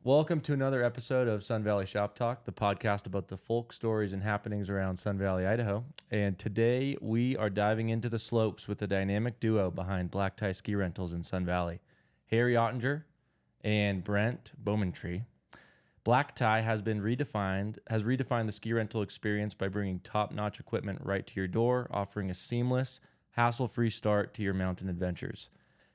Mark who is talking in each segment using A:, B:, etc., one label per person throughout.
A: Welcome to another episode of Sun Valley Shop Talk, the podcast about the folk stories and happenings around Sun Valley, Idaho. And today we are diving into the slopes with the dynamic duo behind Black Tie Ski Rentals in Sun Valley, Harry Oettinger and Brent Bommentre. Black Tie has redefined the ski rental experience by bringing top-notch equipment right to your door, offering a seamless, hassle-free start to your mountain adventures.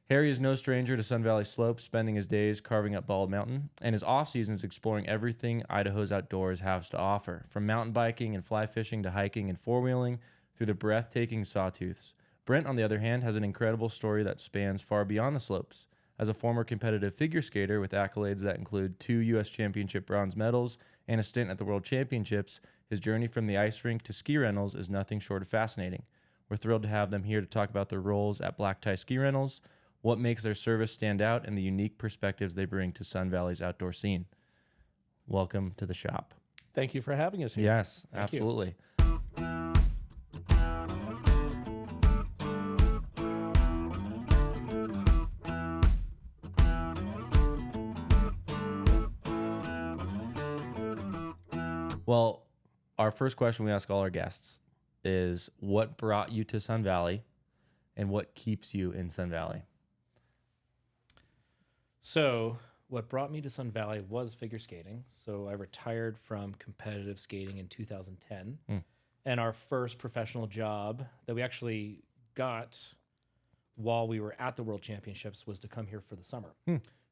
A: Harry is no stranger to Sun Valley slopes, spending his days carving up Bald Mountain, and his off-seasons exploring everything Idaho's outdoors has to offer, from mountain biking and fly fishing to hiking and four-wheeling through the breathtaking sawtooths. Brent, on the other hand, has an incredible story that spans far beyond the slopes. As a former competitive figure skater with accolades that include 2 U.S. Championship bronze medals and a stint at the World Championships, his journey from the ice rink to ski rentals is nothing short of fascinating. We're thrilled to have them here to talk about their roles at Black Tie Ski Rentals, what makes their service stand out, and the unique perspectives they bring to Sun Valley's outdoor scene. Welcome to the shop.
B: Thank you for having us here.
A: Yes, absolutely. Well, our first question we ask all our guests is, what brought you to Sun Valley and what keeps you in Sun Valley?
C: So what brought me to Sun Valley was figure skating. So I retired from competitive skating in 2010. And our first professional job that we actually got while we were at the World Championships was to come here for the summer.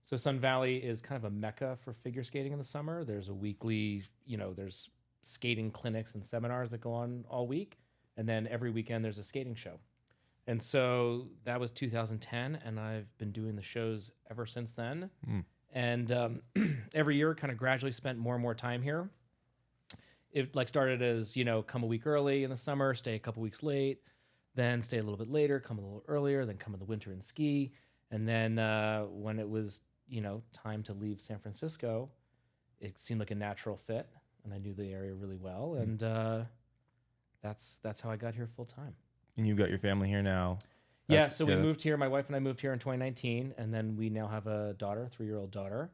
C: So Sun Valley is kind of a mecca for figure skating in the summer. There's a weekly, there's skating clinics and seminars that go on all week. And then every weekend there's a skating show. And so that was 2010, and I've been doing the shows ever since then. And every year kind of gradually spent more and more time here. It started as, come a week early in the summer, stay a couple weeks late, then stay a little bit later, come a little earlier, then come in the winter and ski. And then when it was, time to leave San Francisco, it seemed like a natural fit, and I knew the area really well. And that's how I got here full time.
A: And you've got your family here now.
C: So we moved here. My wife and I moved here in 2019, and then we now have a daughter, 3-year-old daughter,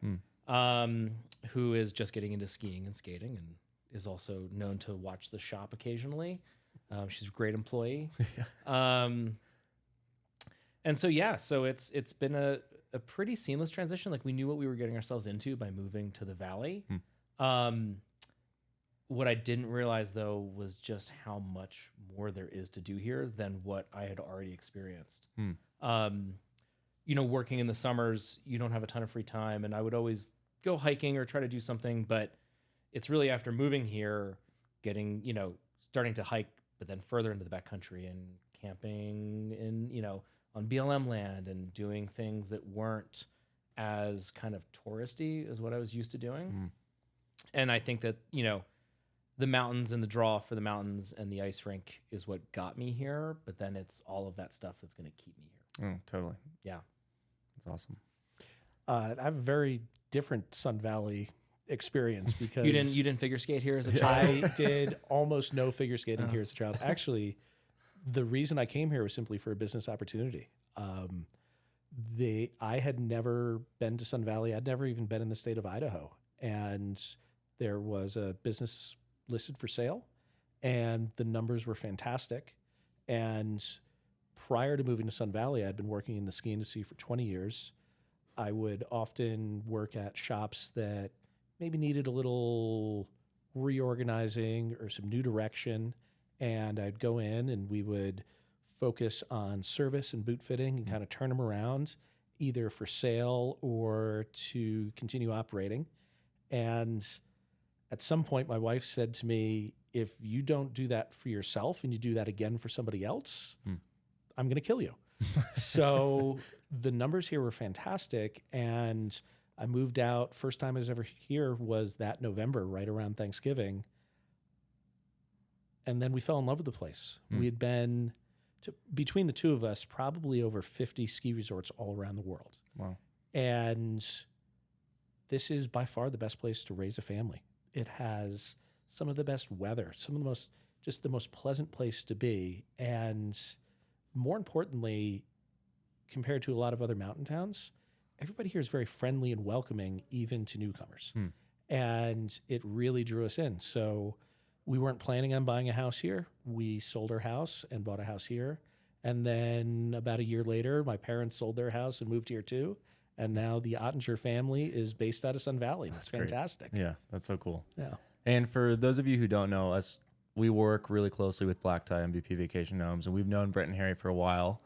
C: who is just getting into skiing and skating, and is also known to watch the shop occasionally. She's a great employee. And so it's been a pretty seamless transition. Like, we knew what we were getting ourselves into by moving to the valley. What I didn't realize, though, was just how much more there is to do here than what I had already experienced. Working in the summers, you don't have a ton of free time, and I would always go hiking or try to do something, but it's really after moving here, starting to hike, but then further into the backcountry and camping in, on BLM land and doing things that weren't as kind of touristy as what I was used to doing. And I think that, the mountains and the draw for the mountains and the ice rink is what got me here, but then it's all of that stuff that's going to keep me here.
A: Oh, totally.
C: Yeah.
A: That's awesome.
B: I have a very different Sun Valley experience because
C: You didn't figure skate here as a child?
B: I did almost no figure skating here as a child. Actually, the reason I came here was simply for a business opportunity. I had never been to Sun Valley. I'd never even been in the state of Idaho. And there was a business listed for sale, and the numbers were fantastic. And prior to moving to Sun Valley, I'd been working in the ski industry for 20 years. I would often work at shops that maybe needed a little reorganizing or some new direction, and I'd go in and we would focus on service and boot fitting and kind of turn them around, either for sale or to continue operating. And at some point, my wife said to me, if you don't do that for yourself and you do that again for somebody else, I'm going to kill you. So the numbers here were fantastic. And I moved out. First time I was ever here was that November, right around Thanksgiving. And then we fell in love with the place. We had been, between the two of us, probably over 50 ski resorts all around the world.
A: Wow.
B: And this is by far the best place to raise a family. It has some of the best weather, some of the most pleasant place to be. And more importantly, compared to a lot of other mountain towns, everybody here is very friendly and welcoming, even to newcomers. And it really drew us in. So we weren't planning on buying a house here. We sold our house and bought a house here. And then about a year later, my parents sold their house and moved here too. And now the Oettinger family is based out of Sun Valley. And it's fantastic.
A: Yeah, that's so cool.
B: Yeah.
A: And for those of you who don't know us, we work really closely with Black Tie MVP Vacation Homes, and we've known Brent and Harry for a while.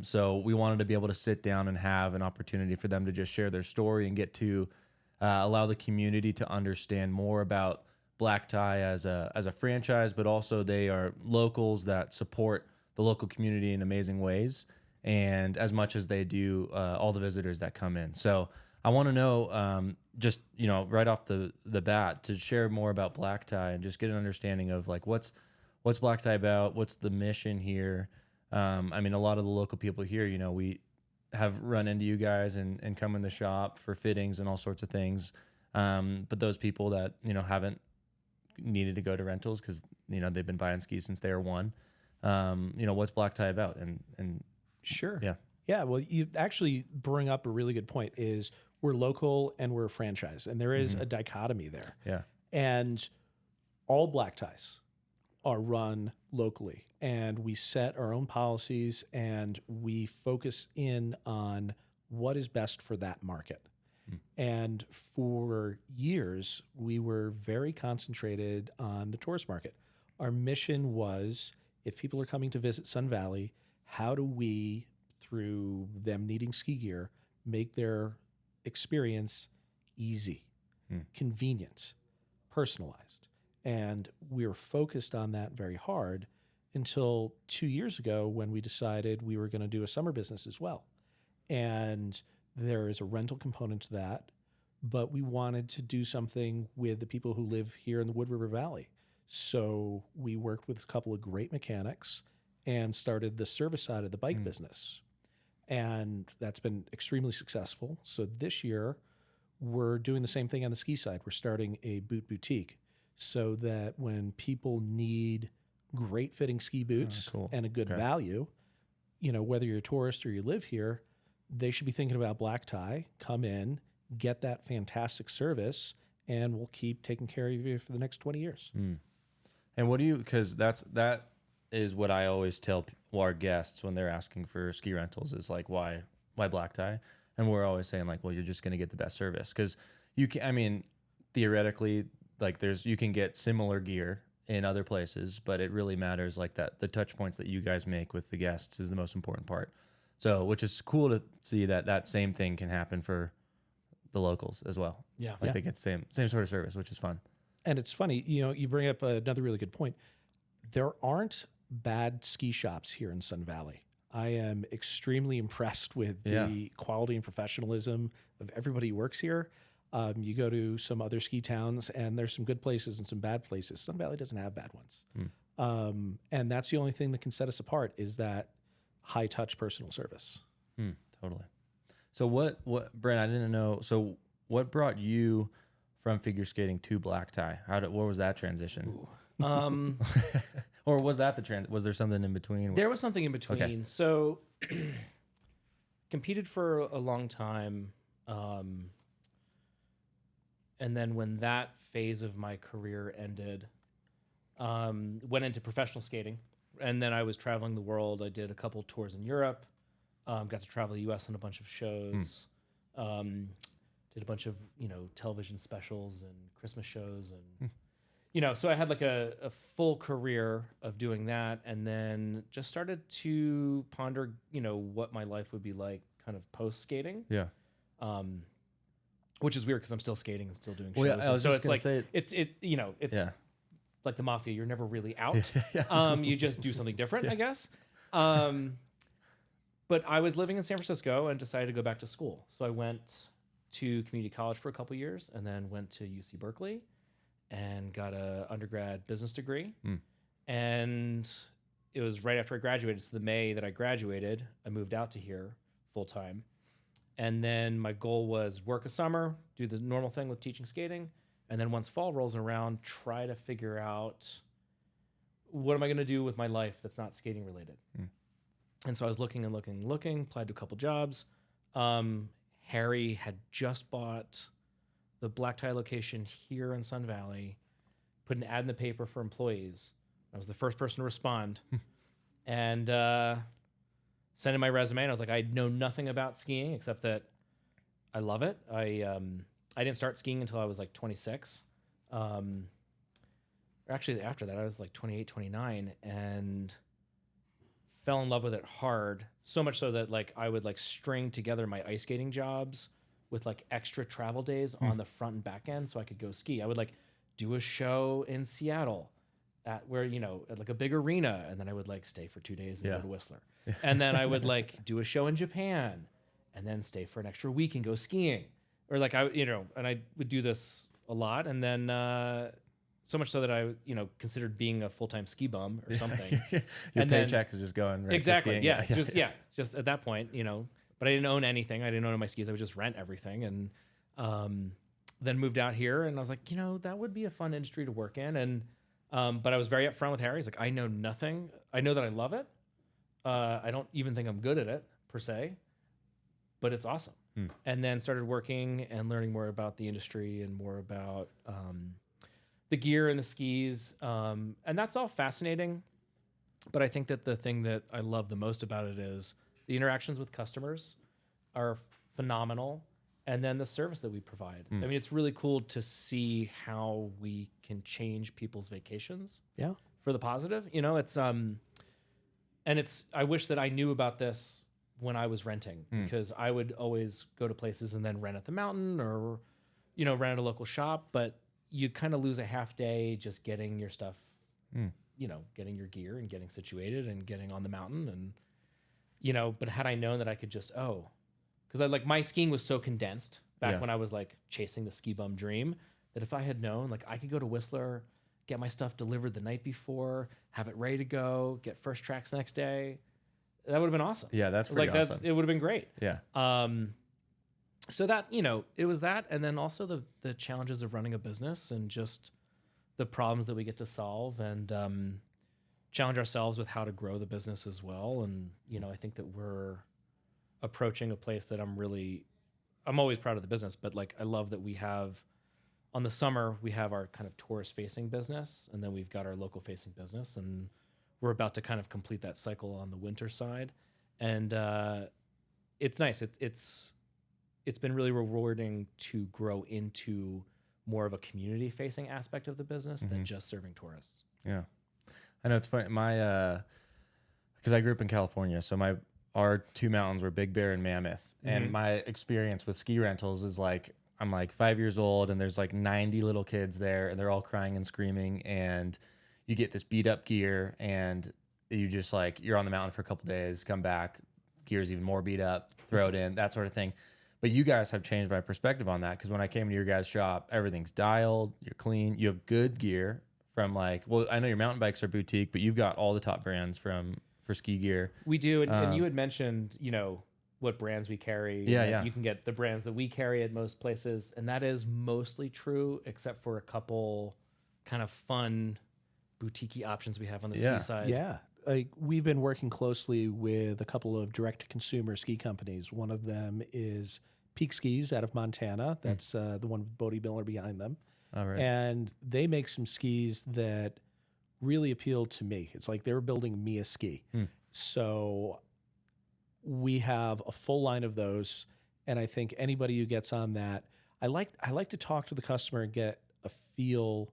A: So we wanted to be able to sit down and have an opportunity for them to just share their story and get to allow the community to understand more about Black Tie as a franchise, but also they are locals that support the local community in amazing ways, and as much as they do all the visitors that come in. So I want to know, just, right off the bat, to share more about Black Tie and just get an understanding of like what's Black Tie about, what's the mission here. I mean, a lot of the local people here, we have run into you guys and come in the shop for fittings and all sorts of things. But those people that, haven't needed to go to rentals because, they've been buying skis since they were one, what's Black Tie about? And
B: Sure.
A: Yeah.
B: Yeah. Well, you actually bring up a really good point is we're local and we're a franchise, and there is a dichotomy there.
A: Yeah.
B: And all Black Ties are run locally, and we set our own policies and we focus in on what is best for that market. And for years, we were very concentrated on the tourist market. Our mission was, if people are coming to visit Sun Valley, how do we, through them needing ski gear, make their experience easy, convenient, personalized? And we were focused on that very hard until 2 years ago when we decided we were going to do a summer business as well. And there is a rental component to that, but we wanted to do something with the people who live here in the Wood River Valley. So we worked with a couple of great mechanics and started the service side of the bike business. And that's been extremely successful. So this year, we're doing the same thing on the ski side. We're starting a boot boutique so that when people need great fitting ski boots and a good value, whether you're a tourist or you live here, they should be thinking about Black Tie, come in, get that fantastic service, and we'll keep taking care of you for the next 20 years.
A: And because that is what I always tell our guests when they're asking for ski rentals is like, why Black Tie? And we're always saying like, well, you're just going to get the best service. Because theoretically, like you can get similar gear in other places, but it really matters like that. The touch points that you guys make with the guests is the most important part. So, which is cool to see that same thing can happen for the locals as well.
C: Yeah.
A: They get the same sort of service, which is fun.
B: And it's funny, you bring up another really good point. There aren't bad ski shops here in Sun Valley. I am extremely impressed with the quality and professionalism of everybody who works here. You go to some other ski towns and there's some good places and some bad places. Sun Valley doesn't have bad ones. And that's the only thing that can set us apart is that high touch personal service.
A: Totally. So what Brent, I didn't know. So what brought you from figure skating to Black Tie? What was that transition? Or was that was there something in between?
C: There was something in between.
A: Okay.
C: So competed for a long time. And then when that phase of my career ended, went into professional skating. And then I was traveling the world. I did a couple tours in Europe, got to travel the U.S. on a bunch of shows, did a bunch of, television specials and Christmas shows. And, so I had like a full career of doing that, and then just started to ponder, what my life would be like kind of post skating.
A: Yeah.
C: Which is weird because I'm still skating and still doing shows.
A: Well, yeah, I was
C: so
A: just
C: it's
A: gonna
C: like,
A: say-
C: it's like the mafia. You're never really out. You just do something different, I guess. But I was living in San Francisco and decided to go back to school. So I went to community college for a couple years and then went to UC Berkeley and got a undergrad business degree. And it was right after I graduated. So the May that I graduated, I moved out to here full time. And then my goal was work a summer, do the normal thing with teaching skating. And then once fall rolls around, try to figure out what am I going to do with my life that's not skating related. And so I was looking, applied to a couple jobs, Harry had just bought the black tie location here in Sun Valley, put an ad in the paper for employees. I was the first person to respond and sent in my resume. And I was like, I know nothing about skiing except that I love it. I didn't start skiing until I was like 26. Actually, after that, I was like 28, 29 and fell in love with it hard. So much so that like I would like string together my ice skating jobs with like extra travel days on the front and back end so I could go ski. I would like do a show in Seattle at where, you know, at like a big arena. And then I would like stay for 2 days and go to Whistler. And then I would like do a show in Japan and then stay for an extra week and go skiing. Or like I, you know, and I would do this a lot. And then so much so that I, you know, considered being a full-time ski bum or something.
A: Your
C: and
A: paycheck is just going right
C: exactly.
A: to skiing.
C: Yeah. Just at that point, you know, but I didn't own anything. I didn't own my skis. I would just rent everything. And then moved out here and I was like, you know, that would be a fun industry to work in. And, but I was very upfront with Harry. He's like, I know nothing. I know that I love it. I don't even think I'm good at it per se, but it's awesome. And then started working and learning more about the industry and more about the gear and the skis. And that's all fascinating. But I think that the thing that I love the most about it is the interactions with customers are phenomenal. And then the service that we provide. I mean, it's really cool to see how we can change people's vacations for the positive. You know, it's, and it's, I wish that I knew about this when I was renting because I would always go to places and then rent at the mountain or, you know, rent at a local shop. But you kind of lose a half day just getting your stuff, you know, getting your gear and getting situated and getting on the mountain. And, you know, but had I known that I could just, because I like my skiing was so condensed back when I was like chasing the ski bum dream that if I had known, like I could go to Whistler, get my stuff delivered the night before, have it ready to go, get first tracks the next day. That would have been awesome.
A: Yeah, that's pretty
C: like
A: awesome.
C: it would have been great.
A: Yeah.
C: So that, you know, it was that, and then also the challenges of running a business and just the problems that we get to solve and challenge ourselves with how to grow the business as well. And you know, I think that we're approaching a place that I'm always proud of the business, but like I love that we have on the summer we have our kind of tourist facing business and then we've got our local facing business and we're about to kind of complete that cycle on the winter side. And it's nice. It's been really rewarding to grow into more of a community facing aspect of the business than just serving tourists.
A: Yeah. I know it's funny. Because I grew up in California, so our two mountains were Big Bear and Mammoth. And my experience with ski rentals is like, I'm like 5 years old and there's like 90 little kids there and they're all crying and screaming. And you get this beat up gear and you just like, you're on the mountain for a couple days, come back, gear's even more beat up, throw it in, that sort of thing. But you guys have changed my perspective on that. Because when I came to your guys' shop, everything's dialed, you're clean, you have good gear from like, well, I know your mountain bikes are boutique, but you've got all the top brands for ski gear.
C: We do. And you had mentioned, you know, what brands we carry.
A: Yeah.
C: You can get the brands that we carry at most places. And that is mostly true, except for a couple kind of fun boutique options we have on the ski side.
B: Yeah. Like we've been working closely with a couple of direct-to-consumer ski companies. One of them is Peak Skis out of Montana. That's the one with Bodie Miller behind them.
A: All right.
B: And they make some skis that really appealed to me. It's like they were building me a ski. So we have a full line of those. And I think anybody who gets on that, I like to talk to the customer and get a feel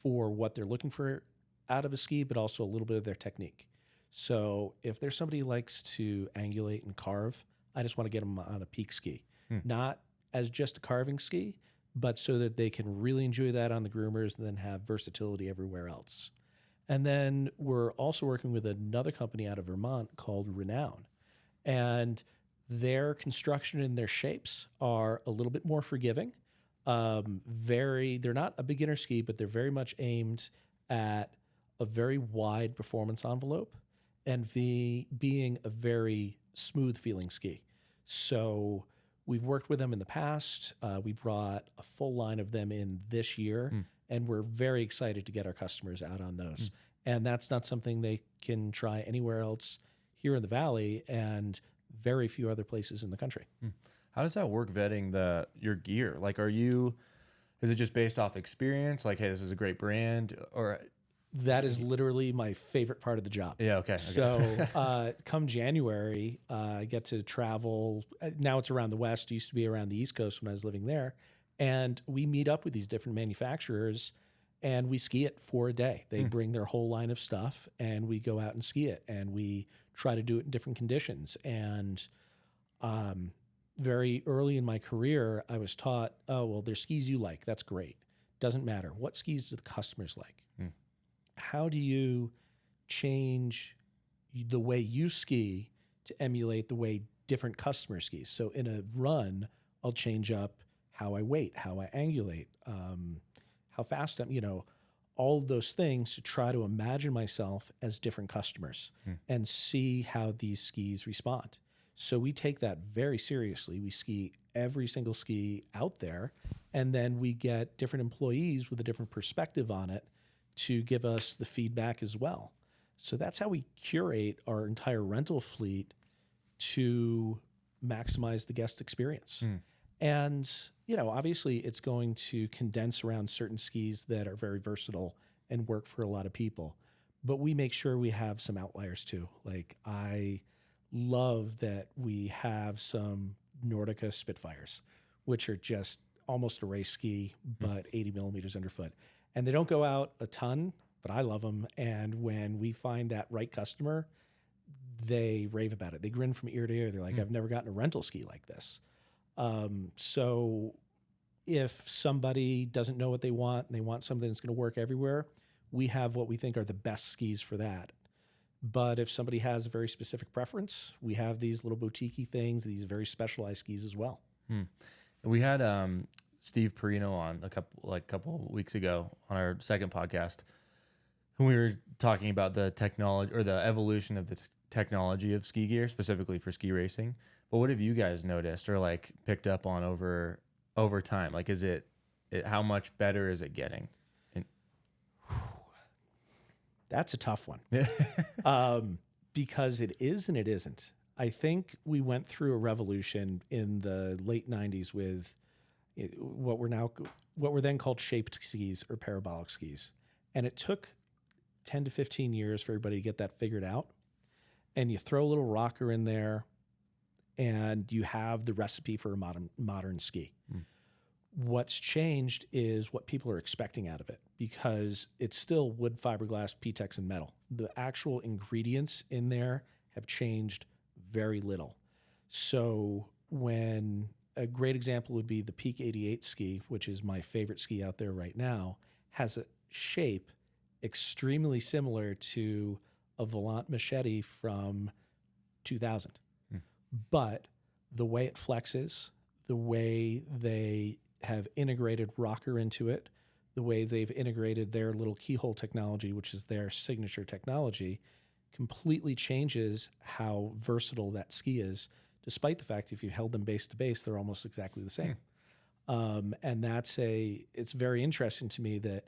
B: for what they're looking for out of a ski, but also a little bit of their technique. So if there's somebody who likes to angulate and carve, I just want to get them on a Peak ski. Not as just a carving ski, but so that they can really enjoy that on the groomers and then have versatility everywhere else. And then we're also working with another company out of Vermont called Renown. And their construction and their shapes are a little bit more forgiving. They're not a beginner ski, but they're very much aimed at a very wide performance envelope and being a very smooth feeling ski. So we've worked with them in the past. We brought a full line of them in this year, and we're very excited to get our customers out on those. And that's not something they can try anywhere else here in the Valley and very few other places in the country.
A: How does that work vetting your gear? Like, is it just based off experience? Like, hey, this is a great brand, or
B: That is literally my favorite part of the job.
A: yeah, okay.
B: So come January, I get to travel. Now it's around the West. It used to be around the East Coast when I was living there. And we meet up with these different manufacturers and we ski it for a day. They bring their whole line of stuff and we go out and ski it. And we try to do it in different conditions. And very early in my career, I was taught, oh, well, there's skis you like. That's great. Doesn't matter. What skis do the customers like? How do you change the way you ski to emulate the way different customers ski? So in a run, I'll change up how I weight, how I angulate, how fast I'm, all of those things to try to imagine myself as different customers and see how these skis respond. So we take that very seriously. We ski every single ski out there, and then we get different employees with a different perspective on it to give us the feedback as well. So that's how we curate our entire rental fleet to maximize the guest experience. And, obviously it's going to condense around certain skis that are very versatile and work for a lot of people. But we make sure we have some outliers too. Like I love that we have some Nordica Spitfires, which are just almost a race ski, but 80 millimeters underfoot. And they don't go out a ton, but I love them. And when we find that right customer, they rave about it. They grin from ear to ear. They're like, I've never gotten a rental ski like this. So if somebody doesn't know what they want and they want something that's going to work everywhere, we have what we think are the best skis for that. But if somebody has a very specific preference, we have these little boutique-y things, these very specialized skis as well.
A: We had Steve Perino on a couple of weeks ago on our second podcast, and we were talking about the technology or the evolution of the technology of ski gear, specifically for ski racing. But what have you guys noticed or like picked up on over time? Like, is it how much better is it getting?
B: That's a tough one because it is and it isn't. I think we went through a revolution in the late 90s with what were then called shaped skis or parabolic skis. And it took 10 to 15 years for everybody to get that figured out. And you throw a little rocker in there and you have the recipe for a modern ski. What's changed is what people are expecting out of it because it's still wood, fiberglass, PTEX, and metal. The actual ingredients in there have changed very little. So when a great example would be the Peak 88 ski, which is my favorite ski out there right now, has a shape extremely similar to a Volant Machete from 2000. But the way it flexes, the way they have integrated rocker into it, the way they've integrated their little keyhole technology, which is their signature technology, completely changes how versatile that ski is, despite the fact if you held them base to base, they're almost exactly the same. And it's very interesting to me that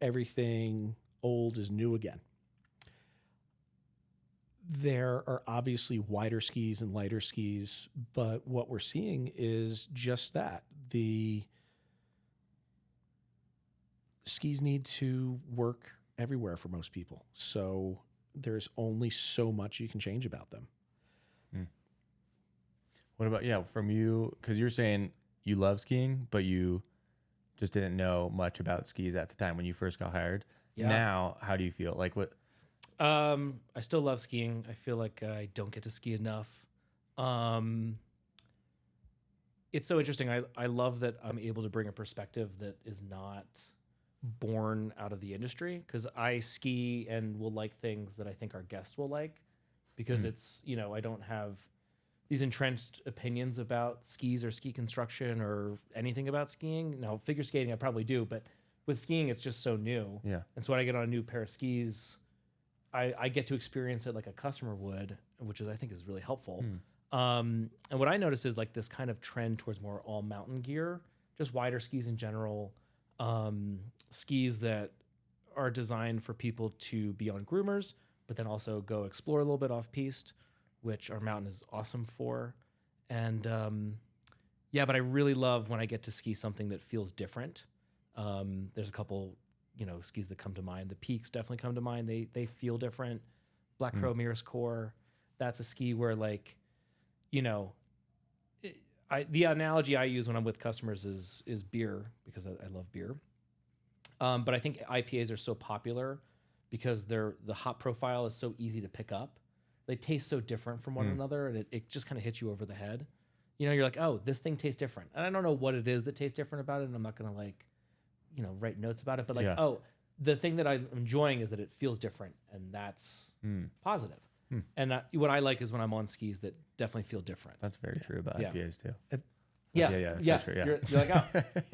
B: everything old is new again. There are obviously wider skis and lighter skis, but what we're seeing is just that. The skis need to work everywhere for most people. So there's only so much you can change about them.
A: What about, from you, because you're saying you love skiing, but you just didn't know much about skis at the time when you first got hired. Yeah. Now, how do you feel? Like what?
C: I still love skiing. I feel like I don't get to ski enough. It's so interesting. I love that I'm able to bring a perspective that is not born out of the industry because I ski and will like things that I think our guests will like because it's, I don't have these entrenched opinions about skis or ski construction or anything about skiing. Now, figure skating, I probably do, but with skiing, it's just so new.
A: Yeah.
C: And so when I get on a new pair of skis, I get to experience it like a customer would, which I think is really helpful. And what I notice is like this kind of trend towards more all mountain gear, just wider skis in general, skis that are designed for people to be on groomers, but then also go explore a little bit off piste, which our mountain is awesome for. And Yeah, but I really love when I get to ski something that feels different. There's a couple, skis that come to mind. The Peaks definitely come to mind. They feel different. Black Crow Mirrors Core, that's a ski where like, the analogy I use when I'm with customers is beer, because I love beer. But I think IPAs are so popular because the hop profile is so easy to pick up. They taste so different from one another, and it just kind of hits you over the head. You're like, oh, this thing tastes different. And I don't know what it is that tastes different about it, and I'm not going to write notes about it. But oh, the thing that I'm enjoying is that it feels different, and that's positive. And what I like is when I'm on skis that definitely feel different.
A: That's very true about IPAs too.
C: Yeah.
A: So true, yeah.
C: You're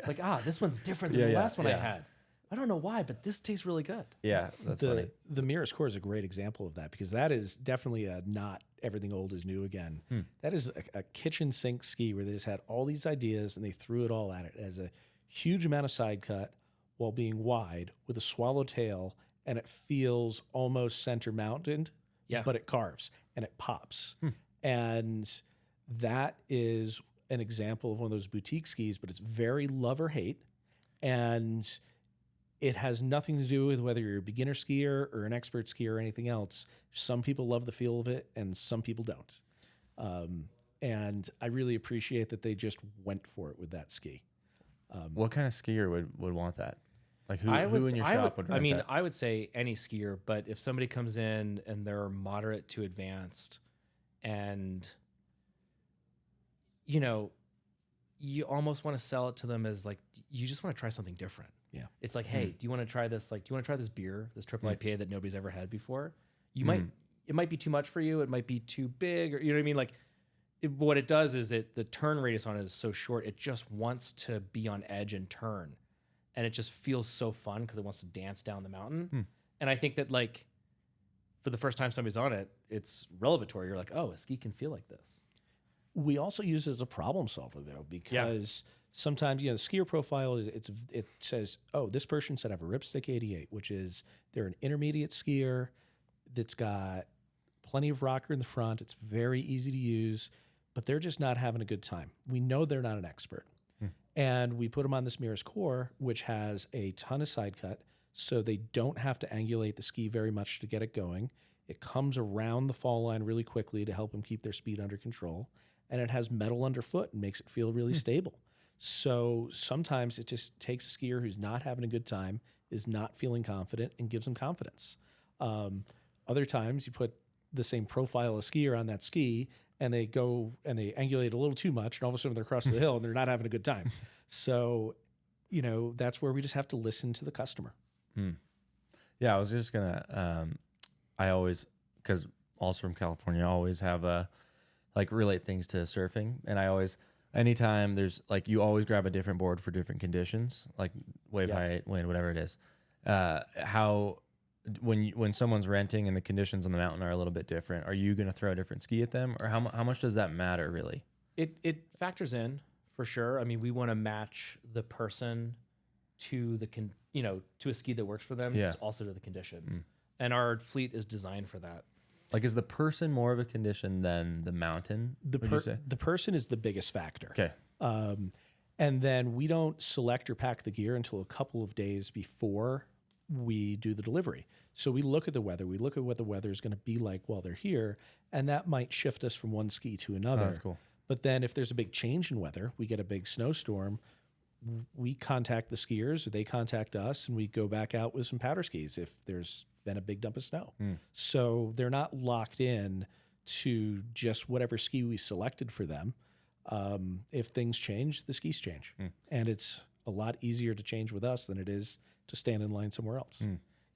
C: like, oh, this one's different than the last one I had. I don't know why, but this tastes really good.
A: Yeah, that's funny.
B: The Mirrors Core is a great example of that, because that is definitely a not everything old is new again. That is a kitchen sink ski where they just had all these ideas and they threw it all at it. It has a huge amount of side cut while being wide with a swallowtail, and it feels almost center mounted, but it carves and it pops. And that is an example of one of those boutique skis, but it's very love or hate. And it has nothing to do with whether you're a beginner skier or an expert skier or anything else. Some people love the feel of it and some people don't. And I really appreciate that they just went for it with that ski.
A: What kind of skier would want that? Like who in your shop would want that?
C: I would say any skier, but if somebody comes in and they're moderate to advanced and, you almost want to sell it to them as like, you just want to try something different.
B: Yeah.
C: It's like, hey, do you want to try this? Like, do you want to try this beer, this triple IPA that nobody's ever had before? It might be too much for you. It might be too big, or you know what I mean? Like what it does is the turn radius on it is so short. It just wants to be on edge and turn. And it just feels so fun because it wants to dance down the mountain. And I think that like for the first time somebody's on it, it's revelatory. You're like, oh, a ski can feel like this.
B: We also use it as a problem solver, though, because sometimes, the skier profile it says, oh, this person said I have a Ripstick 88, which is they're an intermediate skier that's got plenty of rocker in the front. It's very easy to use, but they're just not having a good time. We know they're not an expert. And we put them on this Mirrors Core, which has a ton of side cut, so they don't have to angulate the ski very much to get it going. It comes around the fall line really quickly to help them keep their speed under control. And it has metal underfoot and makes it feel really stable. So sometimes it just takes a skier who's not having a good time, is not feeling confident, and gives them confidence. Other times you put the same profile of skier on that ski and they go and they angulate a little too much, and all of a sudden they're across the hill and they're not having a good time. So, that's where we just have to listen to the customer.
A: Yeah, I was just gonna. I always, because also from California, I always have relate things to surfing, and I always, anytime there's you always grab a different board for different conditions, like wave height, wind, whatever it is. How when someone's renting and the conditions on the mountain are a little bit different, are you going to throw a different ski at them, or how much does that matter really?
C: It factors in for sure. I mean, we want to match the person to to a ski that works for them, also to the conditions, and our fleet is designed for that.
A: Like, is the person more of a condition than the mountain?
B: The person is the biggest factor.
A: Okay.
B: And then we don't select or pack the gear until a couple of days before we do the delivery. So we look at the weather. We look at what the weather is going to be like while they're here, and that might shift us from one ski to another.
A: Oh, that's cool.
B: But then if there's a big change in weather, we get a big snowstorm, we contact the skiers, or they contact us, and we go back out with some powder skis if there's been a big dump of snow. So they're not locked in to just whatever ski we selected for them. If things change, the skis change. And it's a lot easier to change with us than it is to stand in line somewhere else.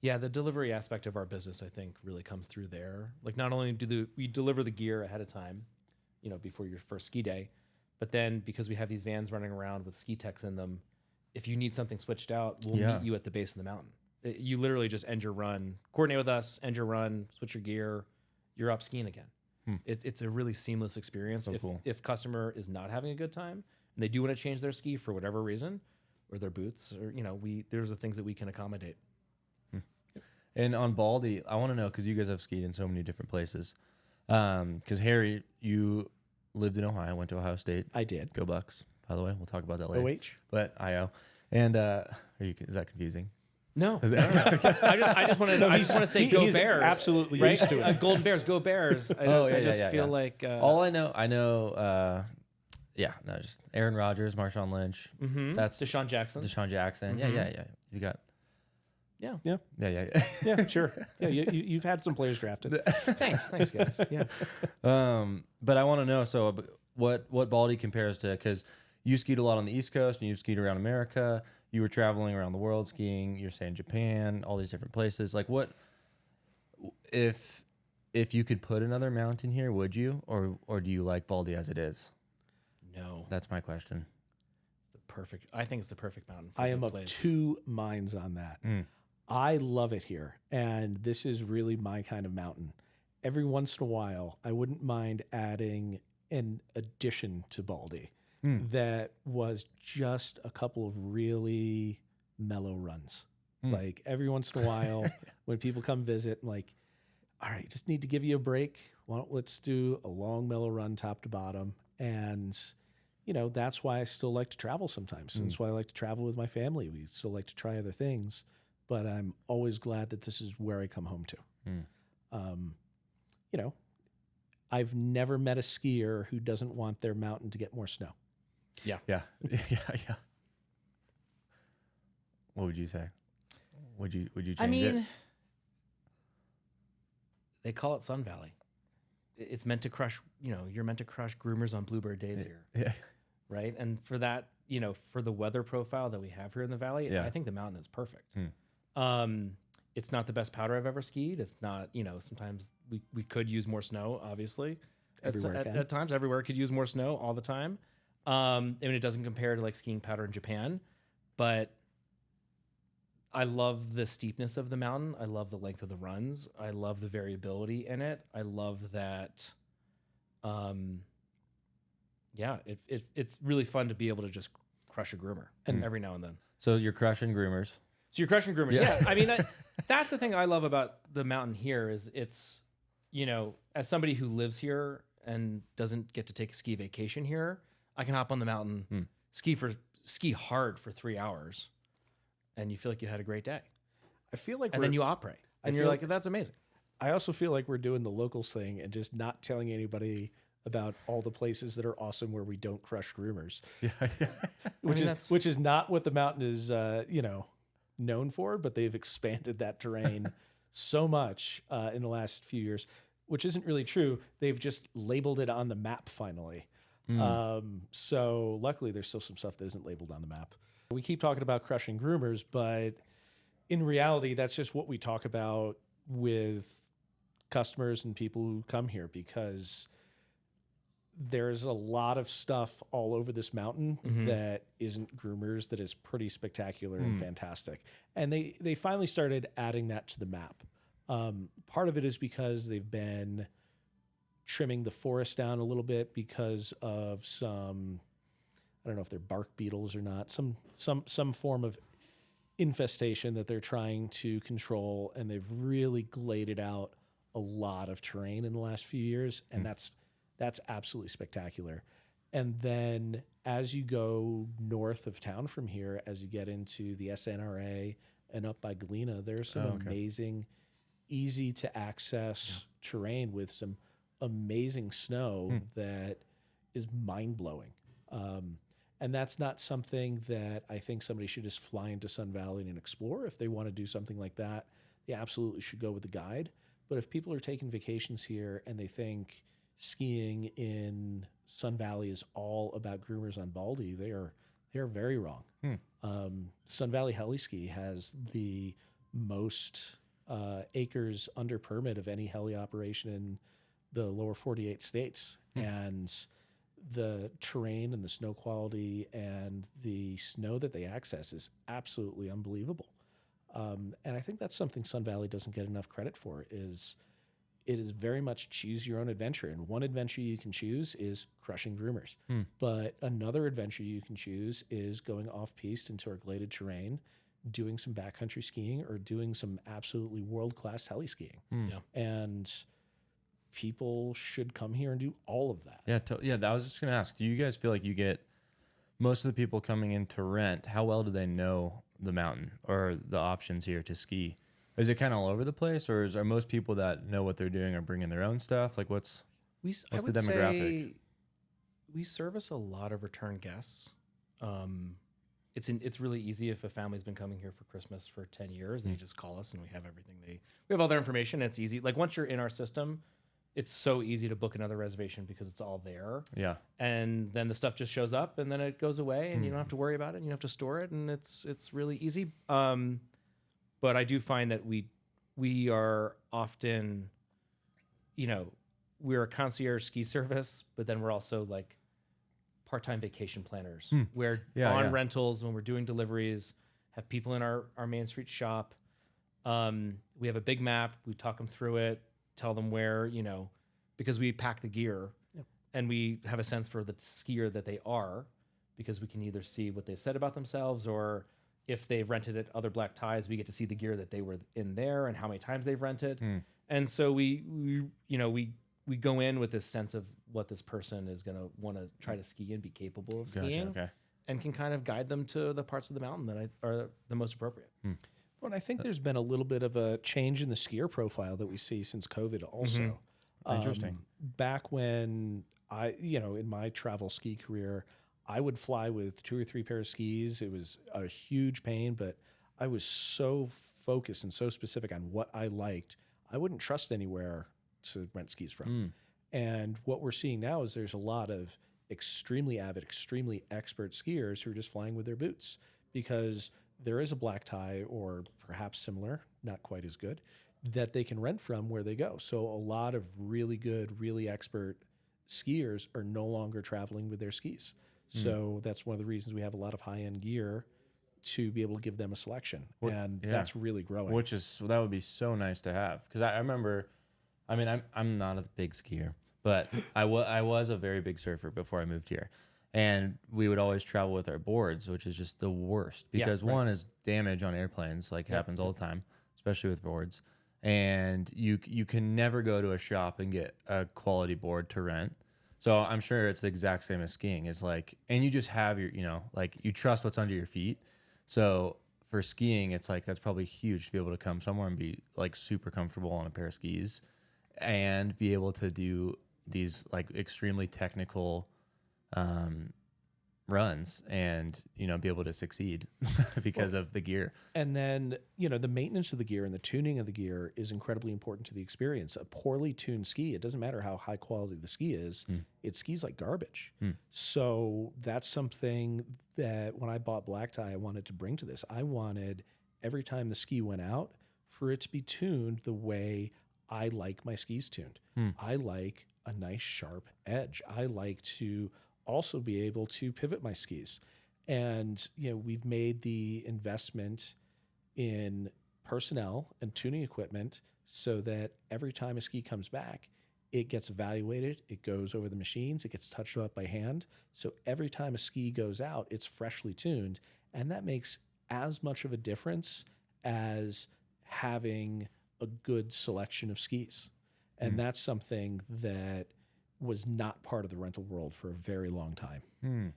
C: Yeah, the delivery aspect of our business, I think, really comes through there. Like, not only do we deliver the gear ahead of time, before your first ski day, but then because we have these vans running around with ski techs in them, if you need something switched out, we'll meet you at the base of the mountain. You literally just end your run, coordinate with us, end your run, switch your gear, you're up skiing again. It's a really seamless experience.
A: So cool.
C: If customer is not having a good time and they do want to change their ski for whatever reason, or their boots, or there's the things that we can accommodate.
A: And on Baldy, I want to know, because you guys have skied in so many different places. Because Harry, you lived in Ohio, went to Ohio State.
B: I did.
A: Go Bucks. by the way. We'll talk about that later.
B: OH.
A: But IO. And is that confusing?
C: No, no. I just want to say go
B: he's
C: Bears.
B: absolutely
C: right?
B: used to it.
C: Golden Bears, go Bears. I just feel like
A: all I know. Just Aaron Rodgers, Marshawn Lynch. That's
C: Deshaun Jackson.
A: Yeah. You got.
C: Yeah.
B: Yeah, sure. Yeah, you've had some players drafted.
C: Thanks, guys. Yeah.
A: But I want to know. So, what Baldy compares to? Because you skied a lot on the East Coast, and you've skied around America. You were traveling around the world skiing. You're saying Japan, all these different places. Like, what if you could put another mountain here? Would you, or do you like Baldy as it is?
C: No,
A: that's my question.
C: I think it's the perfect mountain.
B: I am of two minds on that. I love it here, and this is really my kind of mountain. Every once in a while, I wouldn't mind adding an addition to Baldy that was just a couple of really mellow runs. Like every once in a while, when people come visit, I'm like, all right, just need to give you a break. Let's do a long mellow run top to bottom. And that's why I still like to travel sometimes. That's why I like to travel with my family. We still like to try other things, but I'm always glad that this is where I come home to. I've never met a skier who doesn't want their mountain to get more snow.
A: Yeah. What would you say? Would you change it?
C: They call it Sun Valley. It's meant to crush, you're meant to crush groomers on bluebird days here.
A: Yeah.
C: Right. And for that, for the weather profile that we have here in the valley, I think the mountain is perfect. It's not the best powder I've ever skied. It's not, sometimes we could use more snow, obviously. At times, everywhere could use more snow all the time. It doesn't compare to like skiing powder in Japan, but I love the steepness of the mountain. I love the length of the runs. I love the variability in it. I love that. It's really fun to be able to just crush a groomer every now and then.
A: So you're crushing groomers.
C: Yeah. I mean, that's the thing I love about the mountain here is it's, as somebody who lives here and doesn't get to take a ski vacation here, I can hop on the mountain, ski hard for 3 hours, and you feel like you had a great day.
B: I feel like,
C: and then you opera, and you're like, that's amazing.
B: I also feel like we're doing the locals thing and just not telling anybody about all the places that are awesome where we don't crush groomers. Which is not what the mountain is, known for, but they've expanded that terrain so much in the last few years, which isn't really true. They've just labeled it on the map finally. So luckily there's still some stuff that isn't labeled on the map. We keep talking about crushing groomers, but in reality, that's just what we talk about with customers and people who come here, because there's a lot of stuff all over this mountain that isn't groomers that is pretty spectacular and fantastic. And they finally started adding that to the map. Part of it is because they've been trimming the forest down a little bit because of some, I don't know if they're bark beetles or not, some form of infestation that they're trying to control, and they've really gladed out a lot of terrain in the last few years, and that's absolutely spectacular. And then as you go north of town from here, as you get into the SNRA and up by Galena, there's some amazing, easy to access terrain with some amazing snow that is mind blowing. And that's not something that I think somebody should just fly into Sun Valley and explore. If they want to do something like that, they absolutely should go with the guide. But if people are taking vacations here and they think skiing in Sun Valley is all about groomers on Baldy, they are very wrong. Sun Valley Heli Ski has the most acres under permit of any heli operation in the lower 48 states. And the terrain and the snow quality and the snow that they access is absolutely unbelievable. And I think that's something Sun Valley doesn't get enough credit for, is it is very much choose your own adventure. And one adventure you can choose is crushing groomers. But another adventure you can choose is going off-piste into our gladed terrain, doing some backcountry skiing, or doing some absolutely world-class heli skiing. And people should come here and do all of that.
A: Yeah, I was just going to ask, do you guys feel like you get most of the people coming in to rent, how well do they know the mountain or the options here to ski? Is it kind of all over the place, or are most people that know what they're doing are bringing their own stuff? Like, what's
C: I
A: the
C: would
A: demographic?
C: say we service a lot of return guests. It's really easy if a family's been coming here for Christmas for 10 years, they just call us and we have everything. We have all their information. It's easy. Like once you're in our system, it's so easy to book another reservation because it's all there.
A: Yeah.
C: And then the stuff just shows up and then it goes away and you don't have to worry about it and you don't have to store it and it's really easy. But I do find that we are often, we're a concierge ski service, but then we're also like part-time vacation planners. We're rentals when we're doing deliveries, have people in our main street shop. We have a big map. We talk them through it, tell them where, because we pack the gear and we have a sense for the skier that they are, because we can either see what they've said about themselves, or if they've rented at other black ties, we get to see the gear that they were in there and how many times they've rented. And so we go in with this sense of what this person is going to want to try to ski and be capable of skiing, and can kind of guide them to the parts of the mountain that are the most appropriate.
B: Well, and I think there's been a little bit of a change in the skier profile that we see since COVID also.
A: Interesting.
B: Back when in my travel ski career, I would fly with 2 or 3 pairs of skis. It was a huge pain, but I was so focused and so specific on what I liked. I wouldn't trust anywhere to rent skis from. And what we're seeing now is there's a lot of extremely avid, extremely expert skiers who are just flying with their boots, because there is a black tie or perhaps similar, not quite as good, that they can rent from where they go. So a lot of really good, really expert skiers are no longer traveling with their skis. So that's one of the reasons we have a lot of high-end gear to be able to give them a selection. That's really growing.
A: That would be so nice to have. Because I remember, I'm not a big skier, but I was a very big surfer before I moved here. And we would always travel with our boards, which is just the worst. Because one is damage on airplanes, happens all the time, especially with boards. And you can never go to a shop and get a quality board to rent. So I'm sure it's the exact same as skiing. It's and you just have your, you trust what's under your feet. So for skiing, it's that's probably huge to be able to come somewhere and be super comfortable on a pair of skis and be able to do these extremely technical runs and be able to succeed because of the gear.
B: And then the maintenance of the gear and the tuning of the gear is incredibly important to the experience. A poorly tuned ski, it doesn't matter how high quality the ski is, it skis like garbage. So that's something that when I bought black tie, I wanted to bring to this. I wanted every time the ski went out for it to be tuned the way I like my skis tuned. I like a nice sharp edge. I like to also be able to pivot my skis. And, we've made the investment in personnel and tuning equipment so that every time a ski comes back, it gets evaluated, it goes over the machines, it gets touched up by hand. So every time a ski goes out, it's freshly tuned. And that makes as much of a difference as having a good selection of skis. And that's something that was not part of the rental world for a very long time.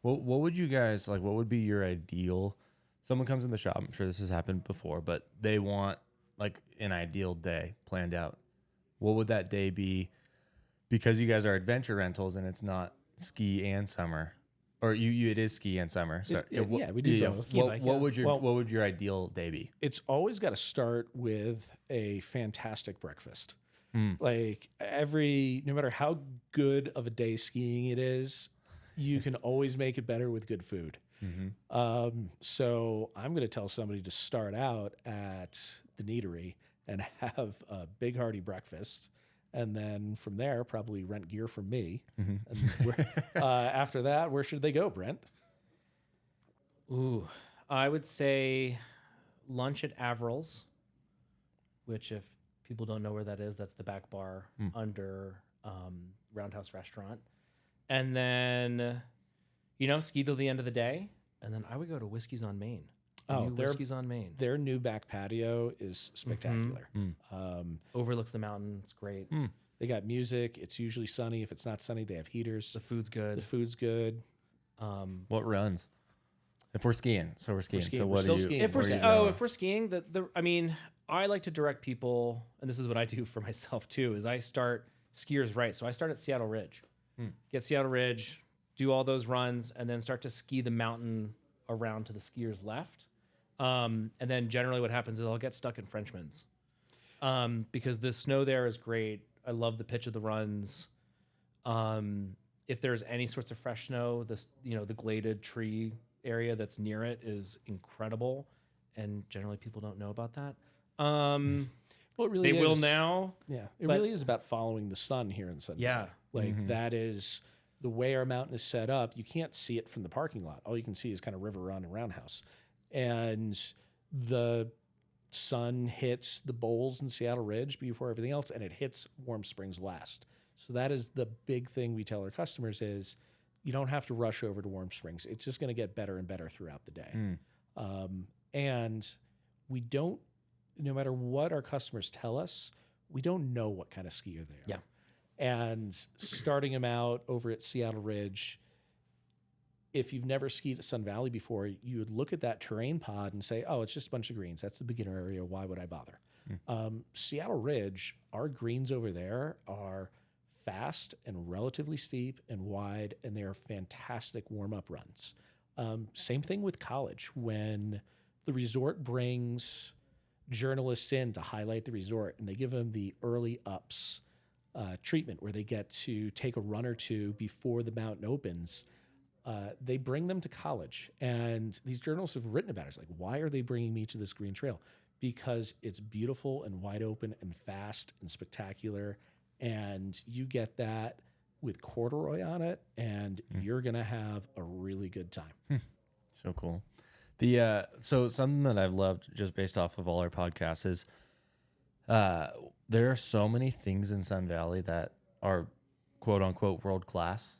A: Well, what would you guys what would be your ideal? Someone comes in the shop, I'm sure this has happened before, but they want an ideal day planned out. What would that day be? Because you guys are adventure rentals and it's not ski and summer, or it is ski and summer. So
B: we do both.
A: What would your ideal day be?
B: It's always got to start with a fantastic breakfast. No matter how good of a day skiing it is, you can always make it better with good food. So I'm going to tell somebody to start out at the Neatery and have a big hearty breakfast. And then from there, probably rent gear from me. And after that, where should they go, Brent?
C: Ooh, I would say lunch at Avril's, which if people don't know where that is, that's the back bar under Roundhouse Restaurant. And then, ski till the end of the day. And then I would go to Whiskey's on Main. Whiskey's on Main.
B: Their new back patio is spectacular.
C: Overlooks the mountain. It's great.
B: They got music. It's usually sunny. If it's not sunny, they have heaters.
C: The food's good.
A: What runs? If we're skiing, so we're skiing.
B: skiing.
A: So
B: We're
A: what
B: still
A: do you?
B: skiing.
C: If we're
A: where you
C: if
A: going?
C: we're skiing, I mean, I like to direct people, and this is what I do for myself too. Is I start skiers right. So I start at Seattle Ridge, get Seattle Ridge, do all those runs, and then start to ski the mountain around to the skiers left. And then generally what happens is I'll get stuck in Frenchman's, because the snow there is great. I love the pitch of the runs. If there's any sorts of fresh snow, the gladed tree area that's near it is incredible, and generally people don't know about that.
B: Well, it really
C: They
B: is.
C: will now.
B: Yeah, it
C: but-
B: really is about following the sun here in Sun
C: Yeah.
B: Valley. Like that is the way our mountain is set up. You can't see it from the parking lot. All you can see is kind of River Run and Roundhouse, and the sun hits the bowls in Seattle Ridge before everything else, and it hits Warm Springs last. So that is the big thing we tell our customers is you don't have to rush over to Warm Springs. It's just going to get better and better throughout the day. And we don't, no matter what our customers tell us, we don't know what kind of skier they are.
C: Yeah.
B: And starting them out over at Seattle Ridge, if you've never skied at Sun Valley before, you would look at that terrain pod and say, oh, it's just a bunch of greens. That's the beginner area. Why would I bother? Seattle Ridge, our greens over there are fast and relatively steep and wide, and they are fantastic warm-up runs. Same thing with college. When the resort brings journalists in to highlight the resort, and they give them the early ups treatment where they get to take a run or two before the mountain opens, they bring them to college. And these journalists have written about it. It's like, why are they bringing me to this green trail? Because it's beautiful and wide open and fast and spectacular. And you get that with corduroy on it, and you're going to have a really good time.
A: So cool. So something that I've loved just based off of all our podcasts is there are so many things in Sun Valley that are quote unquote world class.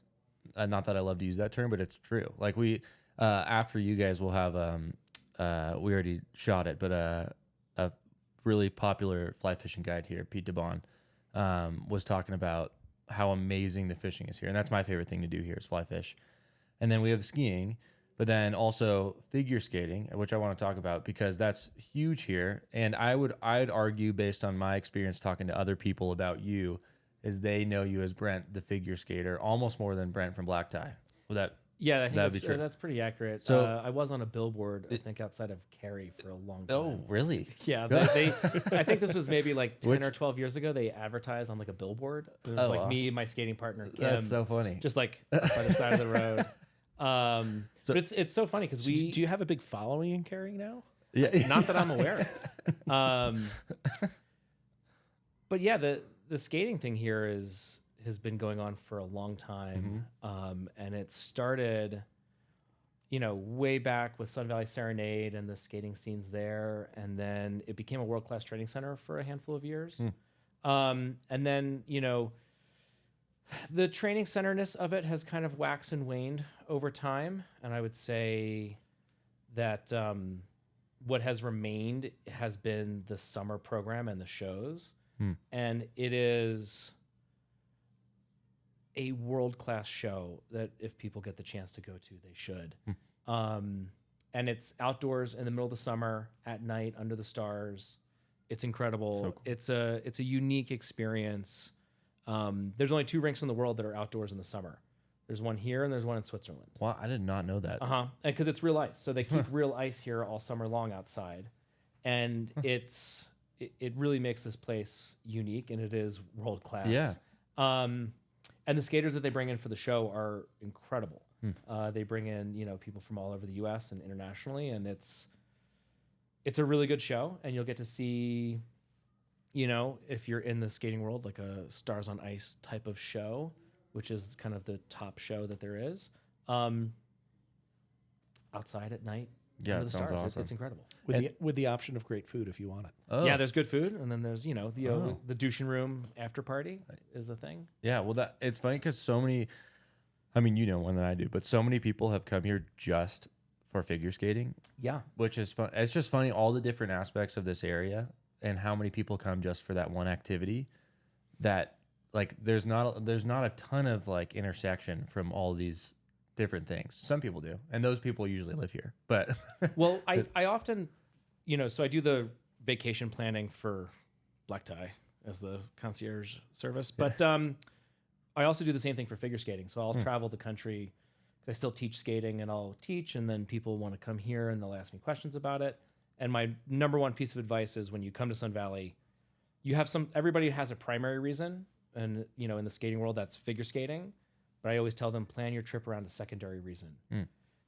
A: Not that I love to use that term, but it's true. Like we, after you guys will have, we already shot it, but a really popular fly fishing guide here, Pete DeBon, was talking about how amazing the fishing is here. And that's my favorite thing to do here is fly fish. And then we have skiing, but then also figure skating, which I want to talk about because that's huge here. And I'd argue based on my experience talking to other people about you is they know you as Brent, the figure skater, almost more than Brent from Black Tie. Well, that
C: Yeah, I
A: That'd be
C: think
A: true.
C: that's pretty accurate.
A: So-
C: I was on a billboard, I think, outside of Cary for a long time.
A: oh really?
C: Yeah, they I think this was maybe like 10
A: Which-
C: or 12 years ago. They advertised on like a billboard. It was
A: Oh,
C: like
A: awesome.
C: me and my skating partner, Kim,
A: That's so funny.
C: just like by the side of the road. But it's so funny because
B: Do you have a big following in Cary now?
A: Yeah.
C: not that I'm aware of. But yeah, the skating thing here has been going on for a long time. And it started, way back with Sun Valley Serenade and the skating scenes there. And then it became a world-class training center for a handful of years. And then, the training centerness of it has kind of waxed and waned over time. And I would say that what has remained has been the summer program and the shows. And it is a world-class show that if people get the chance to go to, they should. And it's outdoors in the middle of the summer at night under the stars. It's incredible.
A: So cool.
C: It's a unique experience. There's only 2 rinks in the world that are outdoors in the summer. There's one here and there's one in Switzerland.
A: Wow, I did not know that.
C: Because it's real ice. So they keep real ice here all summer long outside. And it really makes this place unique, and it is world-class.
A: Yeah.
C: And the skaters that they bring in for the show are incredible. They bring in, people from all over the U.S. and internationally, and it's a really good show. And you'll get to see, if you're in the skating world, like a Stars on Ice type of show, which is kind of the top show that there is, outside at night.
A: Yeah,
C: under
A: it
C: the
A: sounds
C: stars.
A: awesome.
C: It's incredible.
B: With the option of great food if you want it.
A: Oh.
C: Yeah, there's good food, and then there's the
A: Oh.
C: the douching room after party is a thing.
A: Yeah, well, it's funny because so many, I mean, you know more than I do, but so many people have come here just for figure skating,
C: Yeah,
A: which is fun. It's just funny all the different aspects of this area and how many people come just for that one activity. That like there's not a ton of like intersection from all these different things. Some people do, and those people usually live here. But
C: Well, I often, so I do the vacation planning for Black Tie as the concierge service, but I also do the same thing for figure skating. So I'll travel the country. I still teach skating, and I'll teach, and then people want to come here and they'll ask me questions about it. And my number one piece of advice is when you come to Sun Valley, everybody has a primary reason, and in the skating world that's figure skating. But I always tell them, plan your trip around a secondary reason.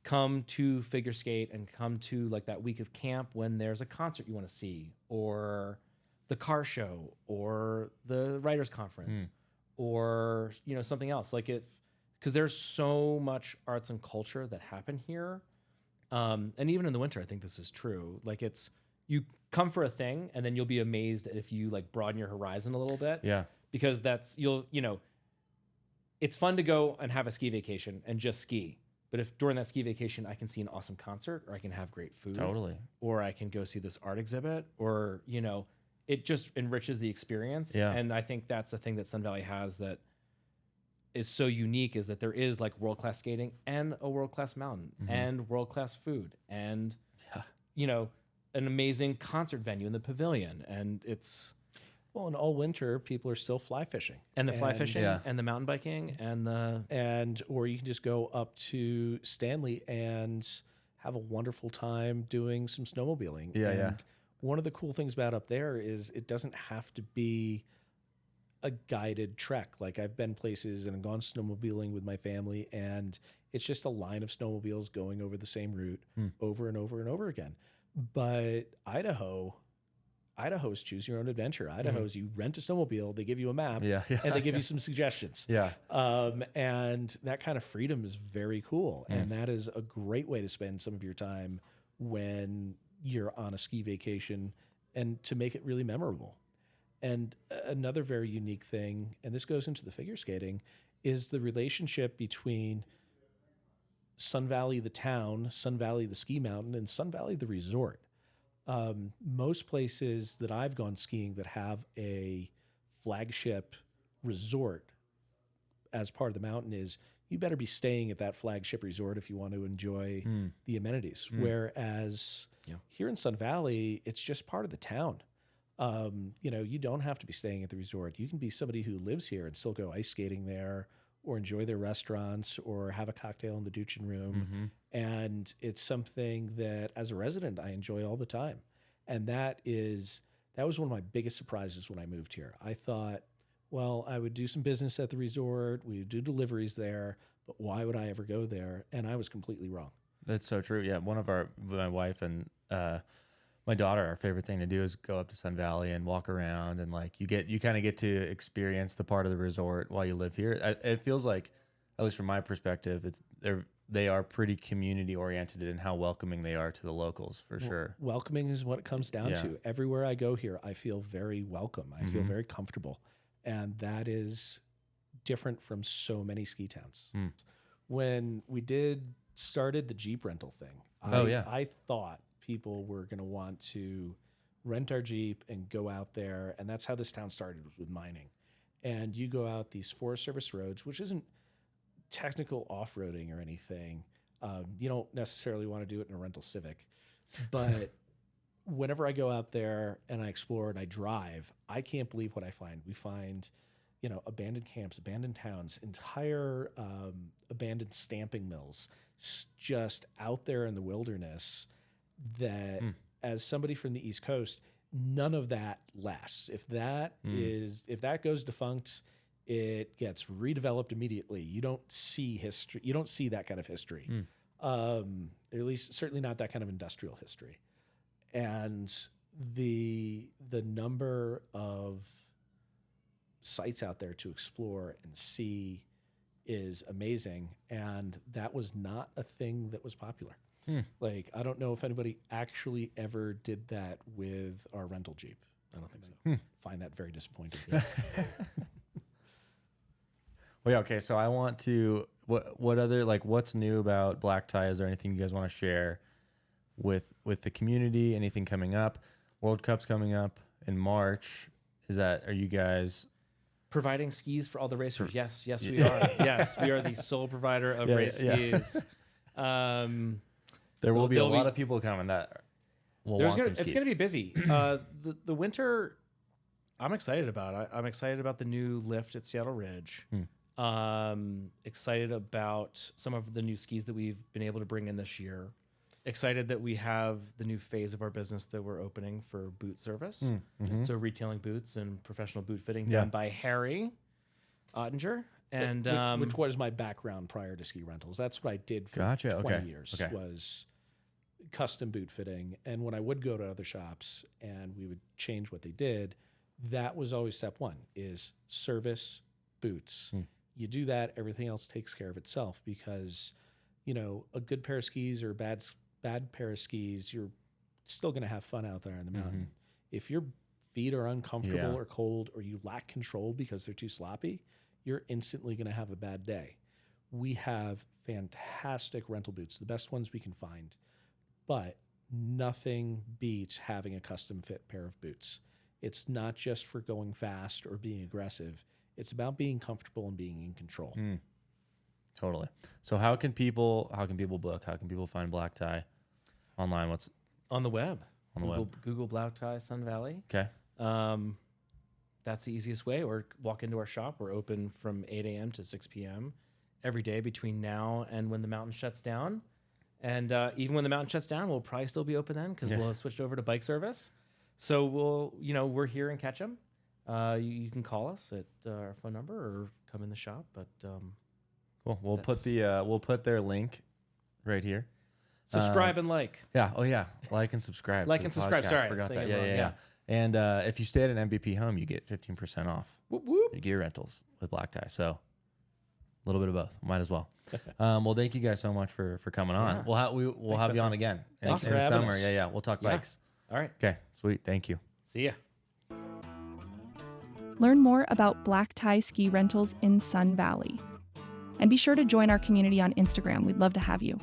C: Come to figure skate and come to like that week of camp when there's a concert you want to see, or the car show, or the writers conference, or something else. Like because there's so much arts and culture that happen here, and even in the winter, I think this is true. Like you come for a thing, and then you'll be amazed if you like broaden your horizon a little bit.
A: yeah,
C: Because it's fun to go and have a ski vacation and just ski. But if during that ski vacation I can see an awesome concert, or I can have great food,
A: totally,
C: or I can go see this art exhibit, or it just enriches the experience.
A: Yeah.
C: And I think that's a thing that Sun Valley has that is so unique, is that there is like world-class skating and a world-class mountain and world-class food and an amazing concert venue in the pavilion. And it's
B: Well, and all winter, people are still fly fishing.
C: and the fly fishing
A: Yeah.
C: and the mountain biking and
B: Or you can just go up to Stanley and have a wonderful time doing some snowmobiling.
A: Yeah,
B: and
A: yeah.
B: one of the cool things about up there is it doesn't have to be a guided trek. Like I've been places and gone snowmobiling with my family, and it's just a line of snowmobiles going over the same route over and over and over again. But Idaho's choose your own adventure. Idaho's you rent a snowmobile, they give you a map,
A: Yeah, yeah.
B: and they give you some suggestions.
A: yeah,
B: And that kind of freedom is very cool. And that is a great way to spend some of your time when you're on a ski vacation, and to make it really memorable. And another very unique thing, and this goes into the figure skating, is the relationship between Sun Valley, the town, Sun Valley, the ski mountain, and Sun Valley, the resort. Most places that I've gone skiing that have a flagship resort as part of the mountain is you better be staying at that flagship resort if you want to enjoy the amenities. Whereas here in Sun Valley, it's just part of the town. You don't have to be staying at the resort. You can be somebody who lives here and still go ice skating there, or enjoy their restaurants, or have a cocktail in the Duchin room. And it's something that as a resident, I enjoy all the time. And that was one of my biggest surprises when I moved here. I thought, well, I would do some business at the resort. We would do deliveries there, but why would I ever go there? And I was completely wrong.
A: That's so true. Yeah, my wife and my daughter, our favorite thing to do is go up to Sun Valley and walk around, and like you kind of get to experience the part of the resort while you live here. It feels like, at least from my perspective, they are pretty community oriented in how welcoming they are to the locals, for sure.
B: Welcoming is what it comes down to. Everywhere I go here, I feel very welcome. I feel very comfortable. And that is different from so many ski towns. When we started the Jeep rental thing, I thought people were going to want to rent our Jeep and go out there. And that's how this town started, was with mining. And you go out these Forest Service roads, which isn't technical off-roading or anything. You don't necessarily want to do it in a rental Civic. But whenever I go out there and I explore and I drive, I can't believe what I find. We find, abandoned camps, abandoned towns, entire abandoned stamping mills, just out there in the wilderness, that as somebody from the East Coast, none of that lasts. If that goes defunct, it gets redeveloped immediately. You don't see history. You don't see that kind of history. At least certainly not that kind of industrial history. And the number of sites out there to explore and see is amazing. And that was not a thing that was popular. Like, I don't know if anybody actually ever did that with our rental Jeep. I don't think so. Find that very disappointing.
A: Well, yeah, okay. So I want to, what other, like, what's new about Black Tie? Is there anything you guys want to share with the community? Anything coming up? World Cup's coming up in March. Are you guys
C: Providing skis for all the racers. Yes, we are. Yes, we are the sole provider of race skis.
A: There will be a lot of people coming that will want some skis.
C: It's going to be busy. The winter, I'm excited about. I'm excited about the new lift at Seattle Ridge. Excited about some of the new skis that we've been able to bring in this year. Excited that we have the new phase of our business that we're opening for boot service. So retailing boots and professional boot fitting done by Harry Oettinger. And
B: which was my background prior to ski rentals. That's what I did for 20 years was custom boot fitting. And when I would go to other shops and we would change what they did, that was always step one is service boots. You do that, everything else takes care of itself because, a good pair of skis or bad pair of skis, you're still going to have fun out there in the mountain. If your feet are uncomfortable or cold or you lack control because they're too sloppy, you're instantly going to have a bad day. We have fantastic rental boots, the best ones we can find, but nothing beats having a custom fit pair of boots. It's not just for going fast or being aggressive. It's about being comfortable and being in control.
A: Totally. So how can people book? How can people find Black Tie online? What's
C: on the web?
A: Web.
C: Google Black Tie Sun Valley.
A: Okay.
C: That's the easiest way. Or walk into our shop. We're open from 8 a.m. to 6 p.m. every day between now and when the mountain shuts down. And even when the mountain shuts down, we'll probably still be open then because we'll have switched over to bike service. So we're here in Ketchum. You can call us at our phone number or come in the shop. But
A: cool. We'll put their link right here.
C: Subscribe and like.
A: Yeah. Oh yeah. Like and subscribe.
C: Like and subscribe. Sorry,
A: forgot that. Yeah. And if you stay at an MVP home, you get 15% off your gear rentals with Black Tie. So a little bit of both. Might as well. Well, thank you guys so much for coming on. We'll have you on again in the summer. Yeah. We'll talk bikes.
C: All right.
A: Okay. Sweet. Thank you.
C: See ya.
D: Learn more about Black Tie ski rentals in Sun Valley. And be sure to join our community on Instagram. We'd love to have you.